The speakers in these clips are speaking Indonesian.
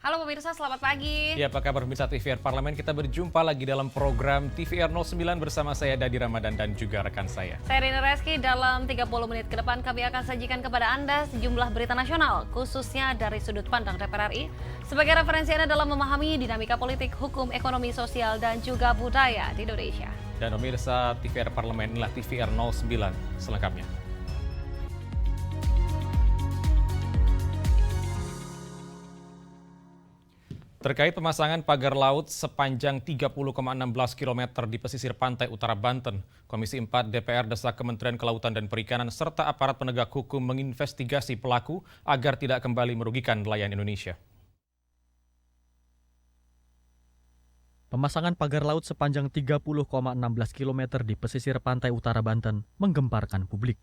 Halo pemirsa, selamat pagi. Ya, apa kabar pemirsa TVR Parlemen? Kita berjumpa lagi dalam program TVR 09 bersama saya Dadi Ramadan dan juga rekan saya. Saya Rina Reski, dalam 30 menit ke depan kami akan sajikan kepada Anda sejumlah berita nasional, khususnya dari sudut pandang DPR RI, sebagai referensi Anda dalam memahami dinamika politik, hukum, ekonomi, sosial, dan juga budaya di Indonesia. Dan pemirsa TVR Parlemen, inilah TVR 09 selengkapnya. Terkait pemasangan pagar laut sepanjang 30,16 km di pesisir pantai utara Banten, Komisi 4 DPR desak Kementerian Kelautan dan Perikanan serta aparat penegak hukum menginvestigasi pelaku agar tidak kembali merugikan nelayan Indonesia. Pemasangan pagar laut sepanjang 30,16 km di pesisir pantai utara Banten menggemparkan publik.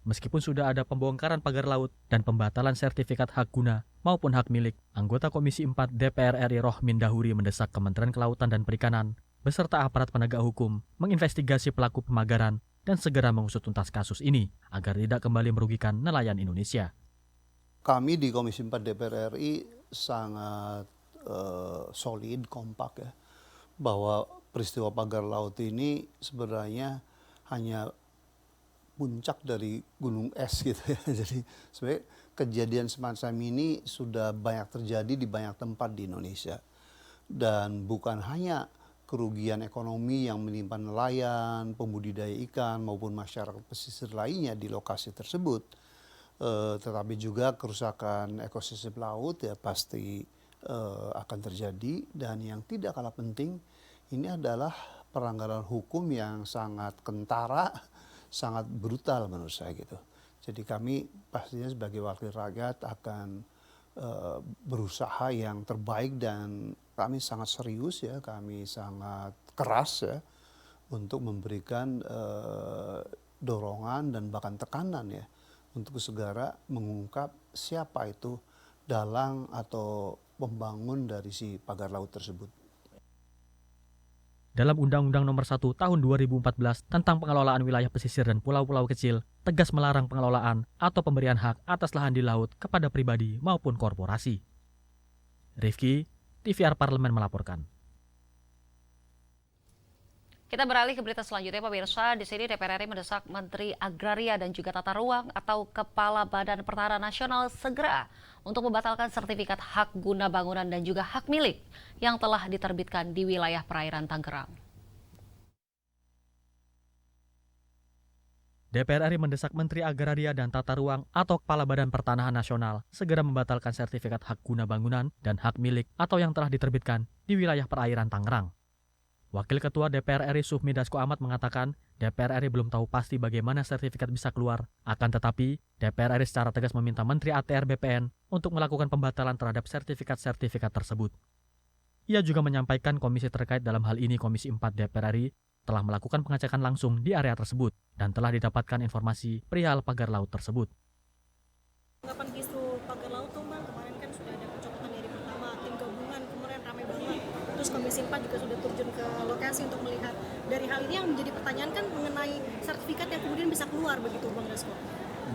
Meskipun sudah ada pembongkaran pagar laut dan pembatalan sertifikat hak guna maupun hak milik, anggota Komisi 4 DPR RI Rohmin Dahuri mendesak Kementerian Kelautan dan Perikanan beserta aparat penegak hukum menginvestigasi pelaku pemagaran dan segera mengusut tuntas kasus ini agar tidak kembali merugikan nelayan Indonesia. Kami di Komisi 4 DPR RI sangat solid, kompak ya, bahwa peristiwa pagar laut ini sebenarnya hanya puncak dari gunung es gitu ya. Jadi sebenarnya kejadian semacam ini sudah banyak terjadi di banyak tempat di Indonesia. Dan bukan hanya kerugian ekonomi yang menimpa nelayan, pembudidaya ikan maupun masyarakat pesisir lainnya di lokasi tersebut, tetapi juga kerusakan ekosistem laut ya pasti akan terjadi. Dan yang tidak kalah penting, ini adalah pelanggaran hukum yang sangat kentara, sangat brutal menurut saya gitu. Jadi kami pastinya sebagai wakil rakyat akan berusaha yang terbaik dan kami sangat serius ya, kami sangat keras ya untuk memberikan dorongan dan bahkan tekanan ya untuk segera mengungkap siapa itu dalang atau pembangun dari si pagar laut tersebut. Dalam Undang-Undang Nomor 1 Tahun 2014 tentang pengelolaan wilayah pesisir dan pulau-pulau kecil, tegas melarang pengelolaan atau pemberian hak atas lahan di laut kepada pribadi maupun korporasi. Rifki, TVR Parlemen melaporkan. Kita beralih ke berita selanjutnya pemirsa. Di sini DPR RI mendesak Menteri Agraria dan juga Tata Ruang atau Kepala Badan Pertahanan Nasional segera untuk membatalkan sertifikat hak guna bangunan dan juga hak milik yang telah diterbitkan di wilayah perairan Tangerang. DPR RI mendesak Menteri Agraria dan Tata Ruang atau Kepala Badan Pertanahan Nasional segera membatalkan sertifikat hak guna bangunan dan hak milik atau yang telah diterbitkan di wilayah perairan Tangerang. Wakil Ketua DPR RI Sufmi Dasko Ahmad mengatakan DPR RI belum tahu pasti bagaimana sertifikat bisa keluar. Akan tetapi, DPR RI secara tegas meminta Menteri ATR BPN untuk melakukan pembatalan terhadap sertifikat-sertifikat tersebut. Ia juga menyampaikan komisi terkait dalam hal ini Komisi 4 DPR RI telah melakukan pengecekan langsung di area tersebut dan telah didapatkan informasi perihal pagar laut tersebut. Tanggapan kisru pagar laut tuh Bang, kemarin kan sudah ada pencopotan dari pertama, tim gabungan kemarin ramai banget. Terus Komisi 4 juga sudah terjun ke lokasi untuk melihat. Dari hal ini yang menjadi pertanyaan kan mengenai sertifikat yang kemudian bisa keluar begitu Bang Dasko.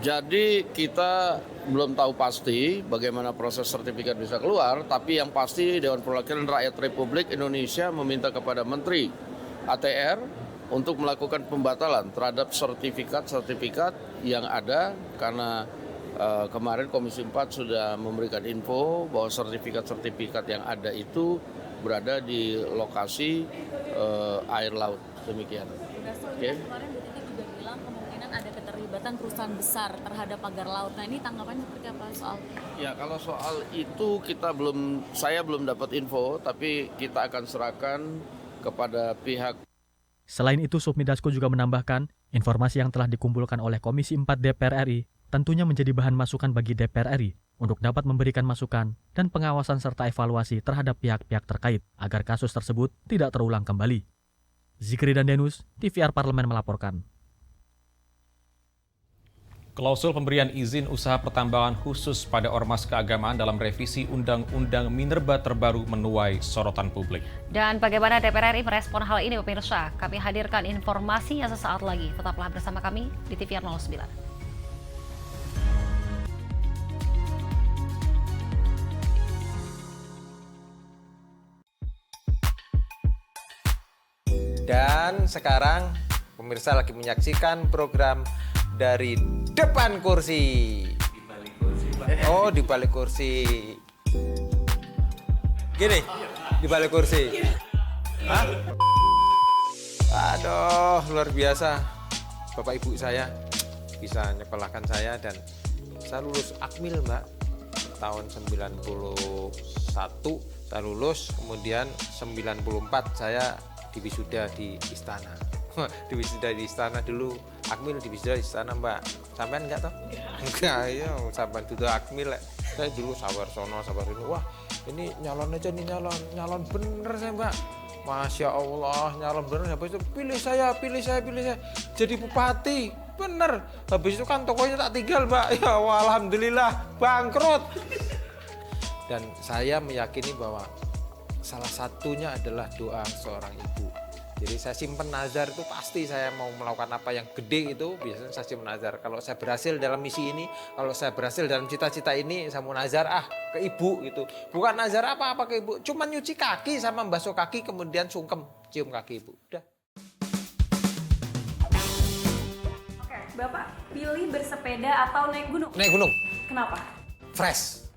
Jadi kita belum tahu pasti bagaimana proses sertifikat bisa keluar, tapi yang pasti Dewan Perwakilan Rakyat Republik Indonesia meminta kepada Menteri ATR untuk melakukan pembatalan terhadap sertifikat-sertifikat yang ada karena kemarin Komisi 4 sudah memberikan info bahwa sertifikat-sertifikat yang ada itu berada di lokasi air laut, demikian. Okay. Kemarin Bu Titi juga bilang kemungkinan ada keterlibatan perusahaan besar terhadap pagar laut. Nah ini tanggapannya seperti apa soal? Ya kalau soal itu saya belum dapat info, tapi kita akan serahkan kepada pihak. Selain itu, Sufmi Dasko juga menambahkan informasi yang telah dikumpulkan oleh Komisi 4 DPR RI tentunya menjadi bahan masukan bagi DPR RI untuk dapat memberikan masukan dan pengawasan serta evaluasi terhadap pihak-pihak terkait agar kasus tersebut tidak terulang kembali. Zikri dan Denus, TVR Parlemen melaporkan. Klausul pemberian izin usaha pertambangan khusus pada ormas keagamaan dalam revisi Undang-Undang Minerba terbaru menuai sorotan publik. Dan bagaimana DPR RI merespon hal ini pemirsa? Kami hadirkan informasinya sesaat lagi. Tetaplah bersama kami di TVR 09. Dan sekarang pemirsa lagi menyaksikan program dari depan kursi. Oh, di balik kursi. Gini, di balik kursi. Hah? Aduh, luar biasa. Bapak ibu saya bisa nyekolahkan saya dan saya lulus Akmil, Mbak. Tahun 91 saya lulus, kemudian 94 saya diwisuda di istana. Diwisuda di istana dulu. Akmil diwisuda di istana, Mbak. Sampean enggak toh? Enggak, ya sampean duduk Akmil. Saya dulu sabar sono, sabar sini. Wah, ini nyalon aja nih, nyalon bener saya, Mbak. Masya Allah, nyalon bener. Habis itu pilih saya. Jadi bupati, bener. Habis itu kan tokonya tak tinggal, Mbak. Ya Allah, alhamdulillah, bangkrut. Dan saya meyakini bahwa salah satunya adalah doa seorang ibu. Jadi saya simpen nazar itu pasti saya mau melakukan apa yang gede itu biasanya saya simpen nazar. Kalau saya berhasil dalam misi ini, kalau saya berhasil dalam cita-cita ini, saya mau nazar ke ibu gitu. Bukan nazar apa-apa ke ibu, cuma nyuci kaki sama membasuh kaki kemudian sungkem cium kaki ibu. Udah. Oke, Bapak pilih bersepeda atau naik gunung? Naik gunung. Kenapa? Fresh.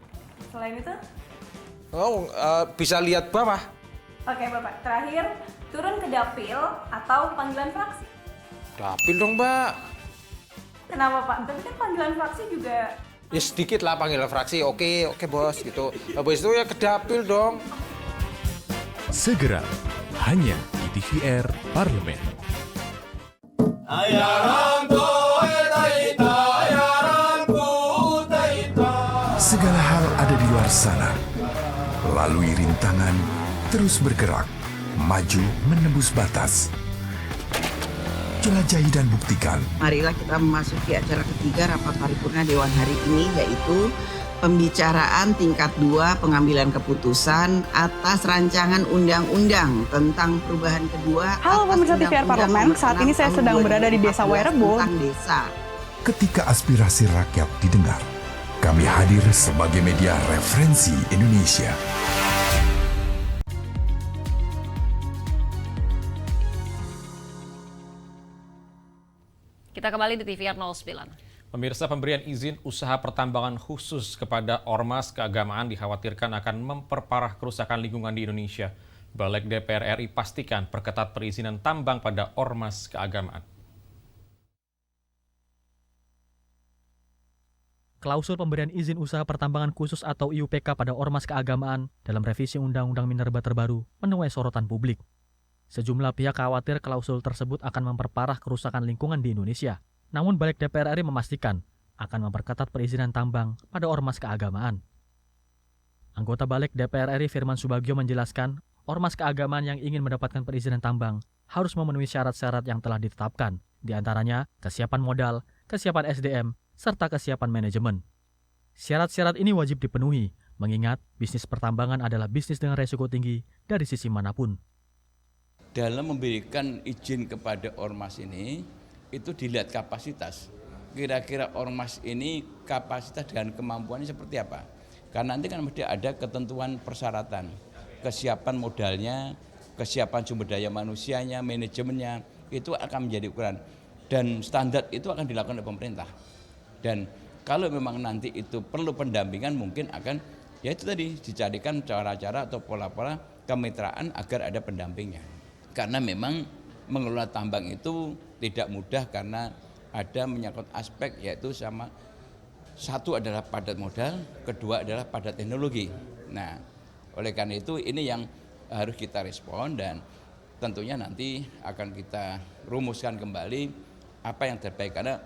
Selain itu? Oh, bisa lihat bawah. Oke, Bapak. Terakhir, turun ke dapil atau panggilan fraksi? Dapil dong, Mbak. Kenapa, Pak? Tapi kan panggilan fraksi juga... Ya sedikit lah panggilan fraksi, oke bos gitu. Habis itu ya ke dapil dong. Segera, hanya di TVR Parlemen. Segala hal ada di luar sana. Lalui rintangan, terus bergerak, maju menembus batas. Jelajahi dan buktikan. Marilah kita memasuki acara ketiga rapat paripurna Dewan hari ini, yaitu pembicaraan tingkat 2 pengambilan keputusan atas rancangan undang-undang tentang perubahan kedua. Halo pemirsa TVR Parlemen, saat ini saya sedang berada di Desa Wairebo. Ketika aspirasi rakyat didengar, kami hadir sebagai media referensi Indonesia. Kita kembali di TVR 09. Pemirsa, pemberian izin usaha pertambangan khusus kepada ormas keagamaan dikhawatirkan akan memperparah kerusakan lingkungan di Indonesia. Balik DPR RI pastikan perketat perizinan tambang pada ormas keagamaan. Klausul pemberian izin usaha pertambangan khusus atau IUPK pada ormas keagamaan dalam revisi Undang-Undang Minerba terbaru menuai sorotan publik. Sejumlah pihak khawatir klausul tersebut akan memperparah kerusakan lingkungan di Indonesia. Namun Balik DPR RI memastikan akan memperketat perizinan tambang pada ormas keagamaan. Anggota Balik DPR RI Firman Subagio menjelaskan, ormas keagamaan yang ingin mendapatkan perizinan tambang harus memenuhi syarat-syarat yang telah ditetapkan, di antaranya kesiapan modal, kesiapan SDM, serta kesiapan manajemen. Syarat-syarat ini wajib dipenuhi, mengingat bisnis pertambangan adalah bisnis dengan resiko tinggi dari sisi manapun. Dalam memberikan izin kepada ormas ini, itu dilihat kapasitas. Kira-kira ormas ini kapasitas dan kemampuannya seperti apa? Karena nanti kan mesti ada ketentuan persyaratan, kesiapan modalnya, kesiapan sumber daya manusianya, manajemennya, itu akan menjadi ukuran. Dan standar itu akan dilakukan oleh pemerintah. Dan kalau memang nanti itu perlu pendampingan, mungkin akan, ya itu tadi, dicarikan cara-cara atau pola-pola kemitraan agar ada pendampingnya. Karena memang mengelola tambang itu tidak mudah karena ada menyangkut aspek, yaitu sama satu adalah padat modal, kedua adalah padat teknologi. Nah, oleh karena itu ini yang harus kita respon dan tentunya nanti akan kita rumuskan kembali apa yang terbaik. Karena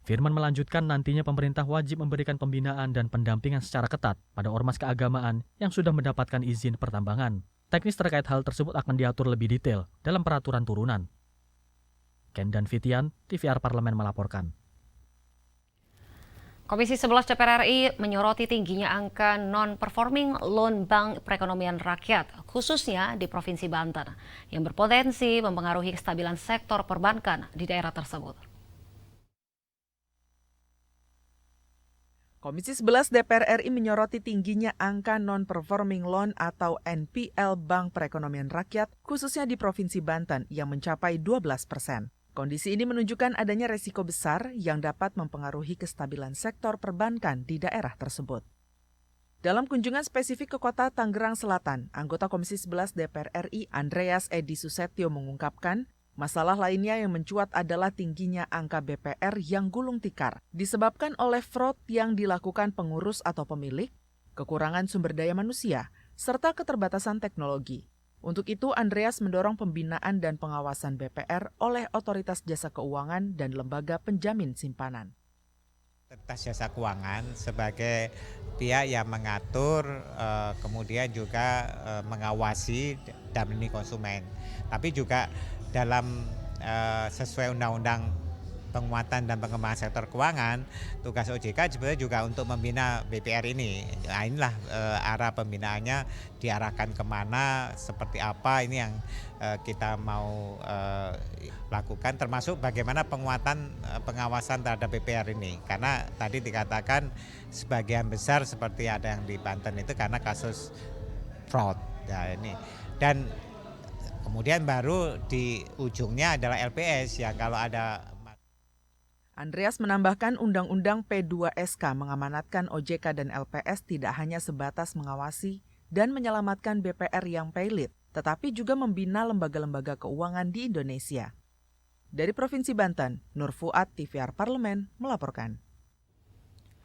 Firman melanjutkan nantinya pemerintah wajib memberikan pembinaan dan pendampingan secara ketat pada ormas keagamaan yang sudah mendapatkan izin pertambangan. Teknis terkait hal tersebut akan diatur lebih detail dalam peraturan turunan. Ken dan Fitian, TVR Parlemen melaporkan. Komisi 11 DPR RI menyoroti tingginya angka non-performing loan Bank Perekonomian Rakyat, khususnya di Provinsi Banten, yang berpotensi mempengaruhi kestabilan sektor perbankan di daerah tersebut. Komisi 11 DPR RI menyoroti tingginya angka non-performing loan atau NPL Bank Perekonomian Rakyat, khususnya di Provinsi Banten yang mencapai 12%. Kondisi ini menunjukkan adanya resiko besar yang dapat mempengaruhi kestabilan sektor perbankan di daerah tersebut. Dalam kunjungan spesifik ke kota Tangerang Selatan, anggota Komisi 11 DPR RI Andreas Edi Susetio mengungkapkan, masalah lainnya yang mencuat adalah tingginya angka BPR yang gulung tikar, disebabkan oleh fraud yang dilakukan pengurus atau pemilik, kekurangan sumber daya manusia, serta keterbatasan teknologi. Untuk itu, Andreas mendorong pembinaan dan pengawasan BPR oleh Otoritas Jasa Keuangan dan Lembaga Penjamin Simpanan. Otoritas Jasa Keuangan sebagai pihak yang mengatur, kemudian juga mengawasi dan melindungi konsumen. Tapi juga dalam sesuai Undang-Undang Penguatan dan Pengembangan Sektor Keuangan, tugas OJK sebenarnya juga untuk membina BPR ini. Nah, inilah arah pembinaannya diarahkan kemana, seperti apa, ini yang kita mau lakukan, termasuk bagaimana penguatan pengawasan terhadap BPR ini. Karena tadi dikatakan sebagian besar seperti ada yang di Banten itu karena kasus fraud. Nah, ini. Dan kemudian baru di ujungnya adalah LPS ya kalau ada. Andreas menambahkan Undang-Undang P2SK mengamanatkan OJK dan LPS tidak hanya sebatas mengawasi dan menyelamatkan BPR yang pailit, tetapi juga membina lembaga-lembaga keuangan di Indonesia. Dari Provinsi Banten, Nur Fuad, TVR Parlemen, melaporkan.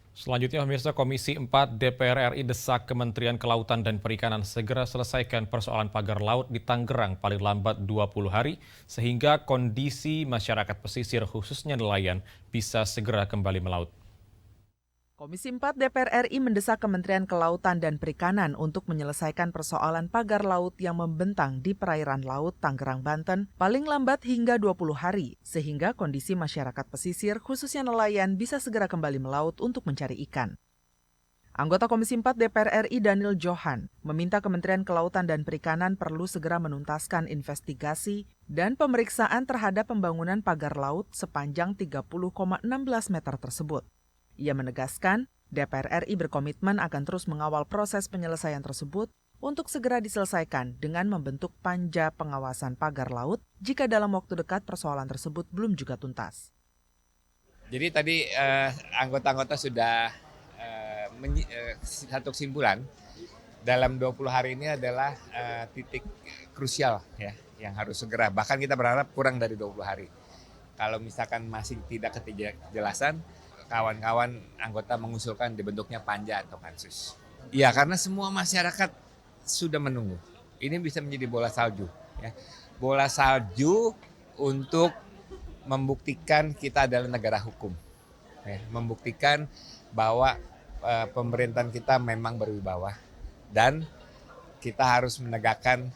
Selanjutnya, pemirsa, Komisi 4 DPR RI desak Kementerian Kelautan dan Perikanan segera selesaikan persoalan pagar laut di Tangerang paling lambat 20 hari, sehingga kondisi masyarakat pesisir khususnya nelayan bisa segera kembali melaut. Komisi 4 DPR RI mendesak Kementerian Kelautan dan Perikanan untuk menyelesaikan persoalan pagar laut yang membentang di perairan laut Tangerang, Banten paling lambat hingga 20 hari, sehingga kondisi masyarakat pesisir khususnya nelayan bisa segera kembali melaut untuk mencari ikan. Anggota Komisi 4 DPR RI Daniel Johan meminta Kementerian Kelautan dan Perikanan perlu segera menuntaskan investigasi dan pemeriksaan terhadap pembangunan pagar laut sepanjang 30,16 meter tersebut. Ia menegaskan, DPR RI berkomitmen akan terus mengawal proses penyelesaian tersebut untuk segera diselesaikan dengan membentuk panja pengawasan pagar laut jika dalam waktu dekat persoalan tersebut belum juga tuntas. Jadi tadi anggota-anggota sudah satu kesimpulan dalam 20 hari ini adalah titik krusial ya yang harus segera. Bahkan kita berharap kurang dari 20 hari. Kalau misalkan masih tidak kejelasan, kawan-kawan anggota mengusulkan dibentuknya panja atau pansus. Ya, karena semua masyarakat sudah menunggu. Ini bisa menjadi bola salju. Ya. Bola salju untuk membuktikan kita adalah negara hukum. Ya. Membuktikan bahwa pemerintahan kita memang berwibawa. Dan kita harus menegakkan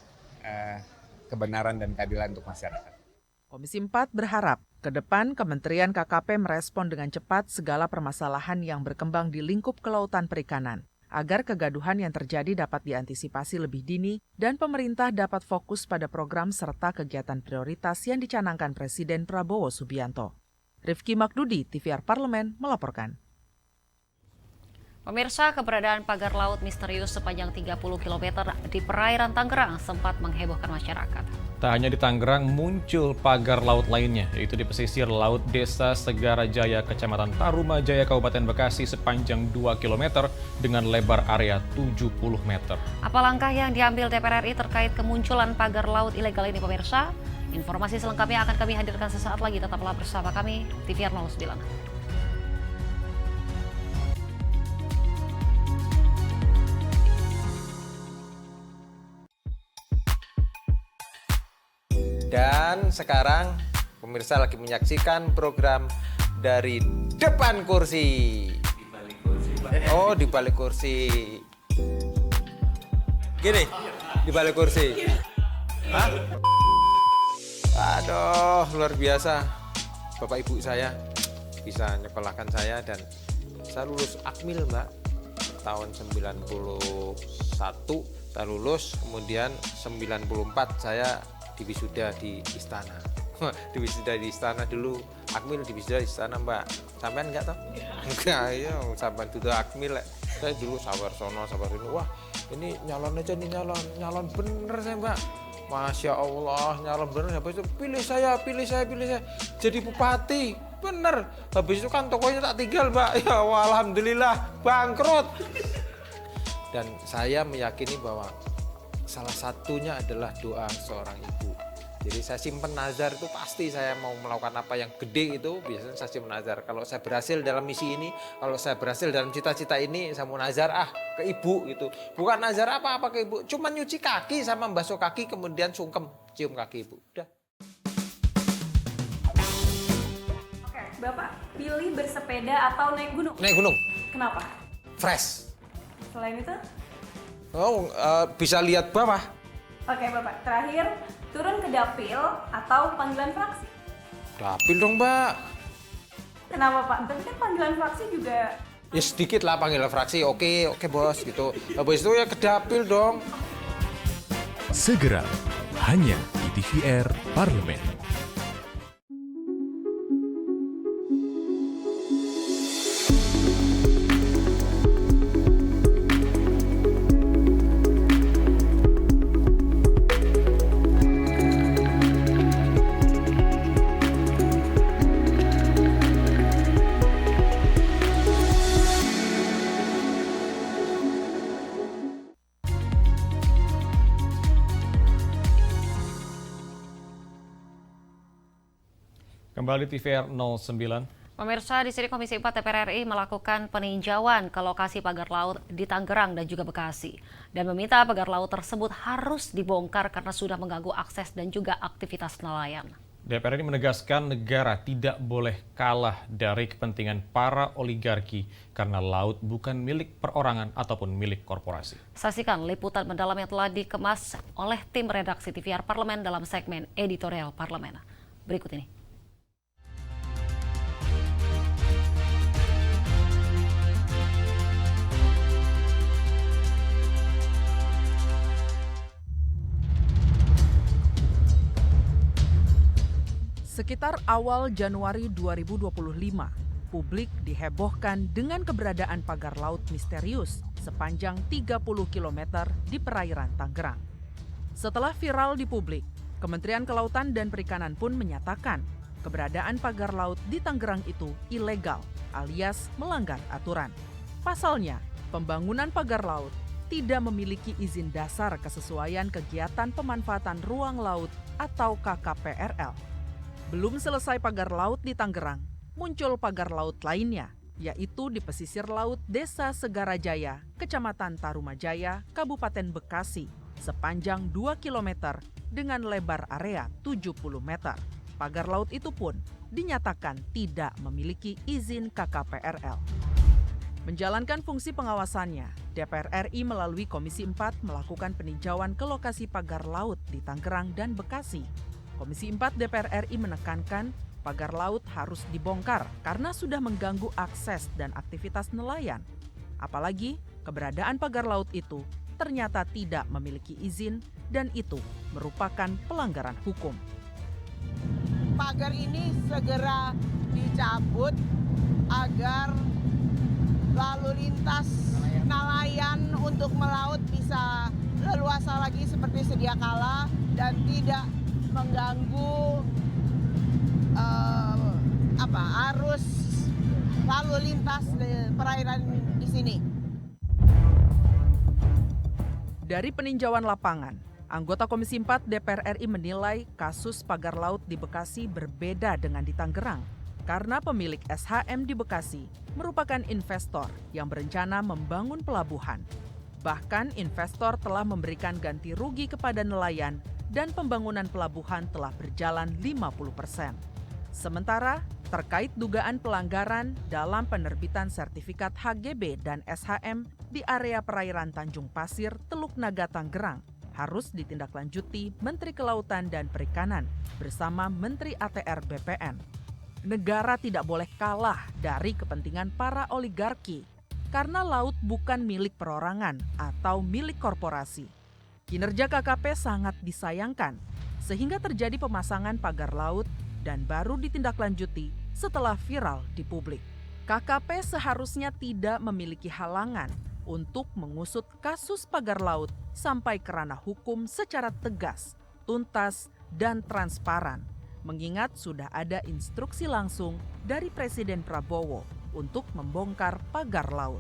kebenaran dan keadilan untuk masyarakat. Komisi 4 berharap ke depan Kementerian KKP merespon dengan cepat segala permasalahan yang berkembang di lingkup kelautan perikanan, agar kegaduhan yang terjadi dapat diantisipasi lebih dini dan pemerintah dapat fokus pada program serta kegiatan prioritas yang dicanangkan Presiden Prabowo Subianto. Rifki Makdudi, TVR Parlemen, melaporkan. Pemirsa, keberadaan pagar laut misterius sepanjang 30 km di perairan Tangerang sempat menghebohkan masyarakat. Tak hanya di Tangerang, muncul pagar laut lainnya, yaitu di pesisir laut Desa Segara Jaya, Kecamatan Tarumajaya, Kabupaten Bekasi sepanjang 2 km dengan lebar area 70 meter. Apa langkah yang diambil DPR RI terkait kemunculan pagar laut ilegal ini, pemirsa? Informasi selengkapnya akan kami hadirkan sesaat lagi. Tetaplah bersama kami, TVR 09. Dan sekarang pemirsa lagi menyaksikan program dari depan kursi. Di balik kursi, Pak. Oh, di balik kursi. Gini, di balik kursi. Hah? Aduh, luar biasa. Bapak Ibu saya bisa nyekolahkan saya dan saya lulus Akmil, Mbak. Tahun 91 saya lulus, kemudian 94 saya diwisuda di istana. di wisuda di istana dulu. Akmil di wisuda di istana, Mbak. Sampean enggak toh? Enggak, ya sampean dudu Akmil. Saya dulu sabar sono. Wah, ini nyalon aja nih, nyalon bener saya, Mbak. Masya Allah, nyalon bener. Habis itu pilih saya. Jadi bupati, bener. Habis itu kan tokonya tak tinggal, Mbak. Ya alhamdulillah, bangkrut. Dan saya meyakini bahwa salah satunya adalah doa seorang ibu. Jadi saya simpen nazar itu pasti saya mau melakukan apa yang gede itu biasanya saya simpen nazar. Kalau saya berhasil dalam misi ini, kalau saya berhasil dalam cita-cita ini, saya mau nazar ke ibu gitu. Bukan nazar apa-apa ke ibu, cuma nyuci kaki sama membasuh kaki kemudian sungkem cium kaki ibu. Udah. Oke, Bapak pilih bersepeda atau naik gunung? Naik gunung. Kenapa? Fresh. Selain itu? Bisa lihat bawah. Oke, Bapak. Terakhir, turun ke dapil atau panggilan fraksi? Dapil dong, Mbak. Kenapa, Pak? Tapi kan panggilan fraksi juga... Ya sedikit lah panggilan fraksi, oke bos gitu. Habis itu ya ke dapil dong. Segera, hanya di TVR Parlemen. Kembali TVR 09. Pemirsa, di sini Komisi 4 DPR RI melakukan peninjauan ke lokasi pagar laut di Tangerang dan juga Bekasi. Dan meminta pagar laut tersebut harus dibongkar karena sudah mengganggu akses dan juga aktivitas nelayan. DPR ini menegaskan negara tidak boleh kalah dari kepentingan para oligarki karena laut bukan milik perorangan ataupun milik korporasi. Saksikan liputan mendalam yang telah dikemas oleh tim redaksi TVR Parlemen dalam segmen editorial Parlemen. Berikut ini. Sekitar awal Januari 2025, publik dihebohkan dengan keberadaan pagar laut misterius sepanjang 30 km di perairan Tangerang. Setelah viral di publik, Kementerian Kelautan dan Perikanan pun menyatakan keberadaan pagar laut di Tangerang itu ilegal alias melanggar aturan. Pasalnya, pembangunan pagar laut tidak memiliki izin dasar kesesuaian kegiatan pemanfaatan ruang laut atau KKPRL. Belum selesai pagar laut di Tangerang, muncul pagar laut lainnya, yaitu di pesisir laut Desa Segarajaya, Kecamatan Tarumajaya, Kabupaten Bekasi, sepanjang 2 km dengan lebar area 70 meter. Pagar laut itu pun dinyatakan tidak memiliki izin KKPRL. Menjalankan fungsi pengawasannya, DPR RI melalui Komisi 4 melakukan peninjauan ke lokasi pagar laut di Tangerang dan Bekasi. Komisi 4 DPR RI menekankan pagar laut harus dibongkar karena sudah mengganggu akses dan aktivitas nelayan. Apalagi keberadaan pagar laut itu ternyata tidak memiliki izin dan itu merupakan pelanggaran hukum. Pagar ini segera dicabut agar lalu lintas nelayan untuk melaut bisa leluasa lagi seperti sedia kala dan tidak mengganggu arus lalu lintas di perairan di sini. Dari peninjauan lapangan, anggota Komisi 4 DPR RI menilai kasus pagar laut di Bekasi berbeda dengan di Tangerang karena pemilik SHM di Bekasi merupakan investor yang berencana membangun pelabuhan. Bahkan investor telah memberikan ganti rugi kepada nelayan dan pembangunan pelabuhan telah berjalan 50%. Sementara, terkait dugaan pelanggaran dalam penerbitan sertifikat HGB dan SHM di area perairan Tanjung Pasir, Teluk Naga, Tangerang, harus ditindaklanjuti Menteri Kelautan dan Perikanan bersama Menteri ATR BPN. Negara tidak boleh kalah dari kepentingan para oligarki, karena laut bukan milik perorangan atau milik korporasi. Kinerja KKP sangat disayangkan. sehingga terjadi pemasangan pagar laut dan baru ditindaklanjuti setelah viral di publik. KKP seharusnya tidak memiliki halangan untuk mengusut kasus pagar laut sampai ke ranah hukum secara tegas, tuntas, dan transparan, mengingat sudah ada instruksi langsung dari Presiden Prabowo untuk membongkar pagar laut.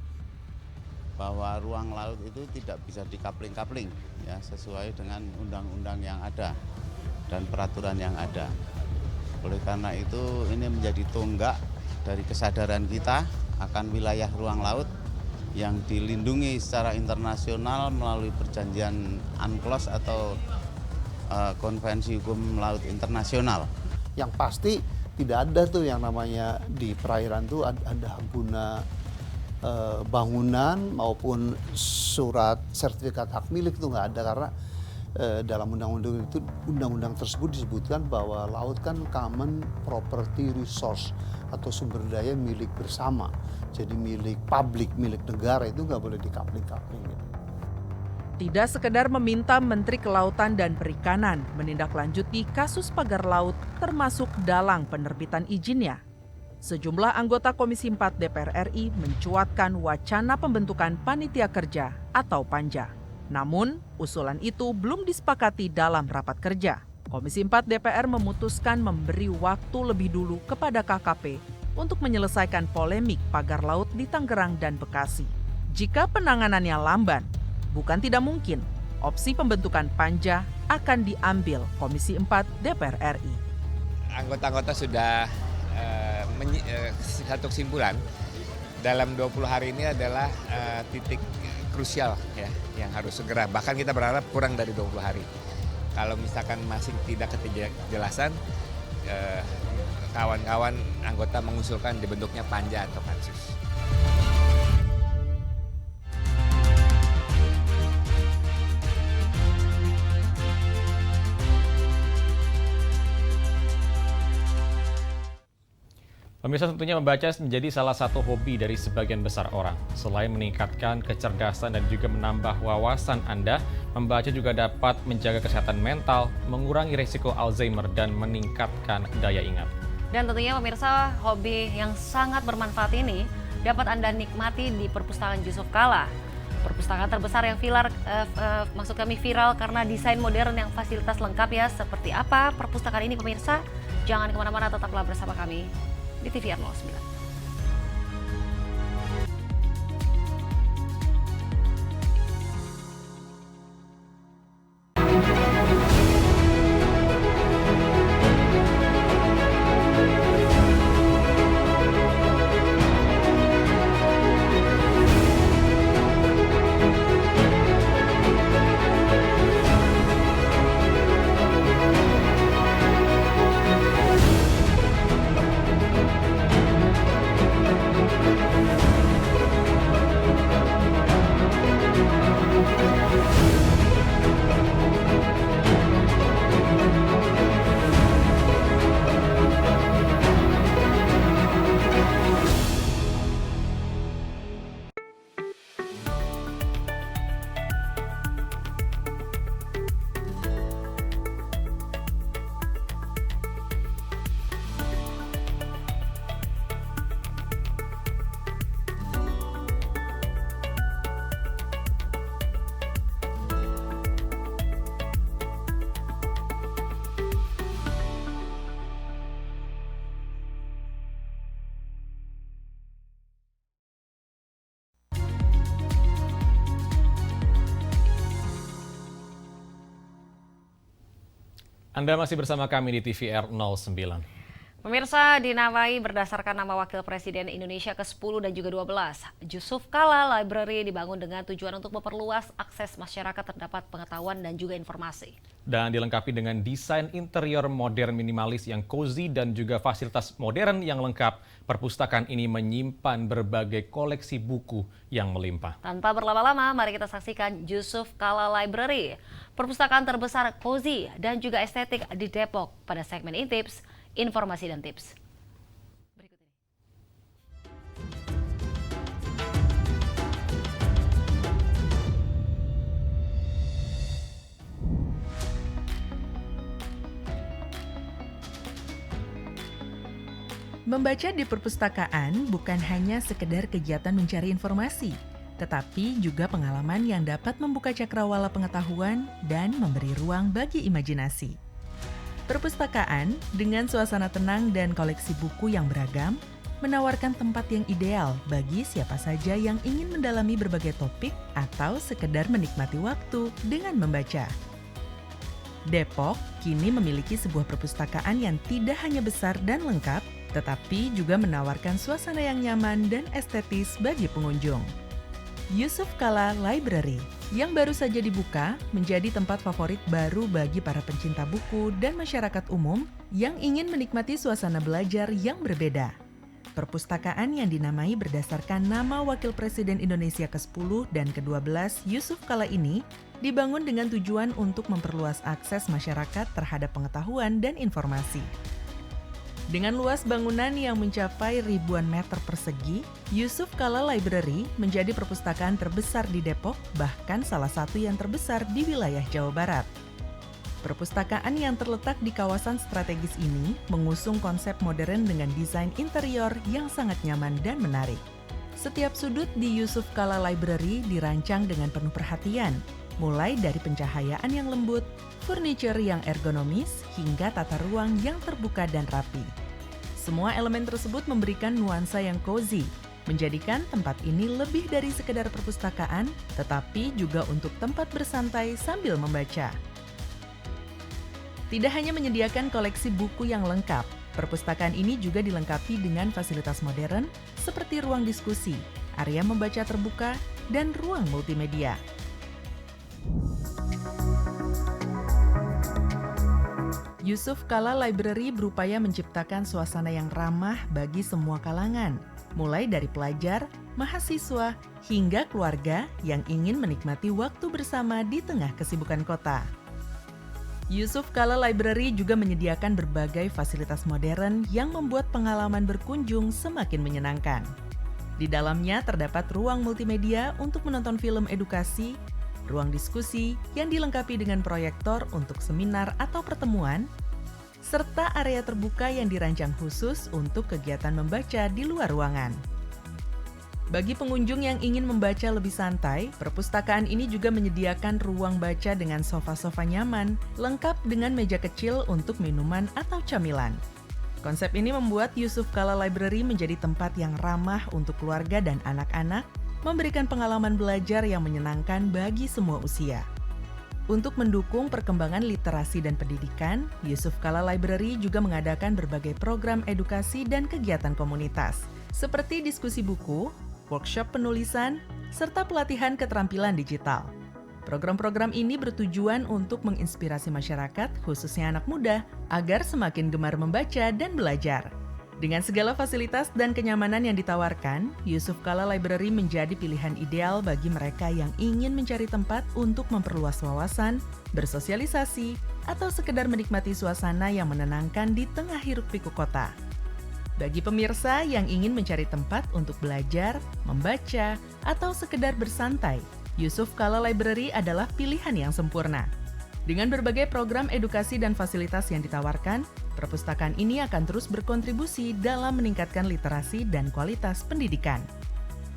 Bahwa ruang laut itu tidak bisa dikapling-kapling ya, sesuai dengan undang-undang yang ada dan peraturan yang ada. Oleh karena itu ini menjadi tonggak dari kesadaran kita akan wilayah ruang laut yang dilindungi secara internasional melalui perjanjian UNCLOS atau Konvensi Hukum Laut Internasional. Yang pasti tidak ada tuh yang namanya di perairan tuh ada hak guna bangunan maupun surat sertifikat hak milik itu nggak ada, karena dalam undang-undang tersebut disebutkan bahwa laut kan common property resource atau sumber daya milik bersama, jadi milik publik, milik negara, itu nggak boleh dikapling-kapling. Tidak sekedar meminta Menteri Kelautan dan Perikanan menindaklanjuti kasus pagar laut termasuk dalang penerbitan izinnya. Sejumlah anggota Komisi 4 DPR RI mencuatkan wacana pembentukan Panitia Kerja atau Panja. Namun, usulan itu belum disepakati dalam rapat kerja. Komisi 4 DPR memutuskan memberi waktu lebih dulu kepada KKP untuk menyelesaikan polemik pagar laut di Tangerang dan Bekasi. Jika penanganannya lamban, bukan tidak mungkin opsi pembentukan Panja akan diambil Komisi 4 DPR RI. Anggota-anggota sudah satu kesimpulan dalam 20 hari ini adalah titik krusial ya yang harus segera, bahkan kita berharap kurang dari 20 hari. Kalau misalkan masih tidak kejelasan, kawan-kawan anggota mengusulkan dibentuknya Panja atau Pansus. Pemirsa, tentunya membaca menjadi salah satu hobi dari sebagian besar orang. Selain meningkatkan kecerdasan dan juga menambah wawasan Anda, membaca juga dapat menjaga kesehatan mental, mengurangi risiko Alzheimer, dan meningkatkan daya ingat. Dan tentunya pemirsa, hobi yang sangat bermanfaat ini dapat Anda nikmati di Perpustakaan Yusuf Kalla. Perpustakaan terbesar yang viral karena desain modern yang fasilitas lengkap ya. Seperti apa perpustakaan ini pemirsa? Jangan kemana-mana, tetaplah bersama kami di TVR 09. Anda masih bersama kami di TVR 09. Pemirsa, dinamai berdasarkan nama Wakil Presiden Indonesia ke-10 dan juga 12. Yusuf Kalla Library dibangun dengan tujuan untuk memperluas akses masyarakat terdapat pengetahuan dan juga informasi. Dan dilengkapi dengan desain interior modern minimalis yang cozy dan juga fasilitas modern yang lengkap, perpustakaan ini menyimpan berbagai koleksi buku yang melimpah. Tanpa berlama-lama, mari kita saksikan Yusuf Kalla Library, perpustakaan terbesar cozy dan juga estetik di Depok pada segmen Intips, Informasi dan Tips. Membaca di perpustakaan bukan hanya sekedar kegiatan mencari informasi, tetapi juga pengalaman yang dapat membuka cakrawala pengetahuan dan memberi ruang bagi imajinasi. Perpustakaan dengan suasana tenang dan koleksi buku yang beragam menawarkan tempat yang ideal bagi siapa saja yang ingin mendalami berbagai topik atau sekedar menikmati waktu dengan membaca. Depok kini memiliki sebuah perpustakaan yang tidak hanya besar dan lengkap, tetapi juga menawarkan suasana yang nyaman dan estetis bagi pengunjung. Yusuf Kala Library yang baru saja dibuka menjadi tempat favorit baru bagi para pencinta buku dan masyarakat umum yang ingin menikmati suasana belajar yang berbeda. Perpustakaan yang dinamai berdasarkan nama Wakil Presiden Indonesia ke-10 dan ke-12 Yusuf Kala ini dibangun dengan tujuan untuk memperluas akses masyarakat terhadap pengetahuan dan informasi. Dengan luas bangunan yang mencapai ribuan meter persegi, Yusuf Kala Library menjadi perpustakaan terbesar di Depok, bahkan salah satu yang terbesar di wilayah Jawa Barat. Perpustakaan yang terletak di kawasan strategis ini mengusung konsep modern dengan desain interior yang sangat nyaman dan menarik. Setiap sudut di Yusuf Kala Library dirancang dengan penuh perhatian, mulai dari pencahayaan yang lembut, furniture yang ergonomis, hingga tata ruang yang terbuka dan rapi. Semua elemen tersebut memberikan nuansa yang cozy, menjadikan tempat ini lebih dari sekedar perpustakaan, tetapi juga untuk tempat bersantai sambil membaca. Tidak hanya menyediakan koleksi buku yang lengkap, perpustakaan ini juga dilengkapi dengan fasilitas modern seperti ruang diskusi, area membaca terbuka, dan ruang multimedia. Yusuf Kala Library berupaya menciptakan suasana yang ramah bagi semua kalangan, mulai dari pelajar, mahasiswa, hingga keluarga yang ingin menikmati waktu bersama di tengah kesibukan kota. Yusuf Kala Library juga menyediakan berbagai fasilitas modern yang membuat pengalaman berkunjung semakin menyenangkan. Di dalamnya terdapat ruang multimedia untuk menonton film edukasi, ruang diskusi yang dilengkapi dengan proyektor untuk seminar atau pertemuan, serta area terbuka yang dirancang khusus untuk kegiatan membaca di luar ruangan. Bagi pengunjung yang ingin membaca lebih santai, perpustakaan ini juga menyediakan ruang baca dengan sofa-sofa nyaman, lengkap dengan meja kecil untuk minuman atau camilan. Konsep ini membuat Yusuf Kala Library menjadi tempat yang ramah untuk keluarga dan anak-anak, memberikan pengalaman belajar yang menyenangkan bagi semua usia. Untuk mendukung perkembangan literasi dan pendidikan, Yusuf Kala Library juga mengadakan berbagai program edukasi dan kegiatan komunitas, seperti diskusi buku, workshop penulisan, serta pelatihan keterampilan digital. Program-program ini bertujuan untuk menginspirasi masyarakat, khususnya anak muda, agar semakin gemar membaca dan belajar. Dengan segala fasilitas dan kenyamanan yang ditawarkan, Yusuf Kala Library menjadi pilihan ideal bagi mereka yang ingin mencari tempat untuk memperluas wawasan, bersosialisasi, atau sekedar menikmati suasana yang menenangkan di tengah hiruk-pikuk kota. Bagi pemirsa yang ingin mencari tempat untuk belajar, membaca, atau sekedar bersantai, Yusuf Kala Library adalah pilihan yang sempurna. Dengan berbagai program edukasi dan fasilitas yang ditawarkan, perpustakaan ini akan terus berkontribusi dalam meningkatkan literasi dan kualitas pendidikan.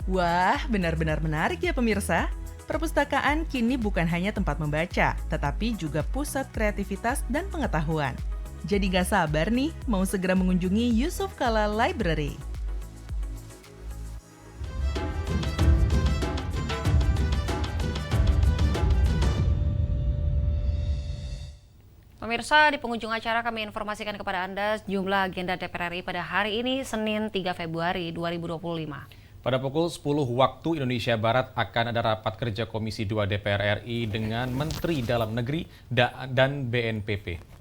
Wah, benar-benar menarik ya pemirsa! Perpustakaan kini bukan hanya tempat membaca, tetapi juga pusat kreativitas dan pengetahuan. Jadi gak sabar nih mau segera mengunjungi Yusuf Kala Library. Pemirsa, di penghujung acara kami informasikan kepada Anda jumlah agenda DPR RI pada hari ini, Senin 3 Februari 2025. Pada pukul 10 waktu Indonesia Barat akan ada rapat kerja Komisi 2 DPR RI dengan Menteri Dalam Negeri dan BNPB.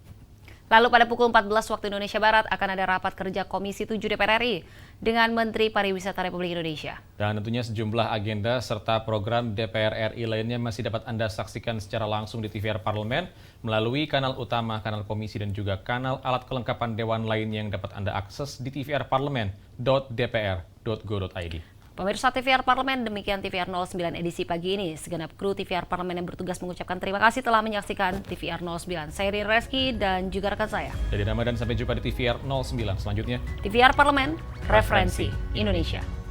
Lalu pada pukul 14 waktu Indonesia Barat akan ada rapat kerja Komisi 7 DPR RI dengan Menteri Pariwisata Republik Indonesia. Dan tentunya sejumlah agenda serta program DPR RI lainnya masih dapat Anda saksikan secara langsung di TVR Parlemen melalui kanal utama, kanal komisi, dan juga kanal alat kelengkapan dewan lain yang dapat Anda akses di tvRparlemen.dpr.go.id. Pemirsa TVR Parlemen, demikian TVR 09 edisi pagi ini. Segenap kru TVR Parlemen yang bertugas mengucapkan terima kasih telah menyaksikan TVR 09. Saya Riri Reski dan juga rekan saya. Jadi nama dan sampai jumpa di TVR 09 selanjutnya. TVR Parlemen, referensi Indonesia.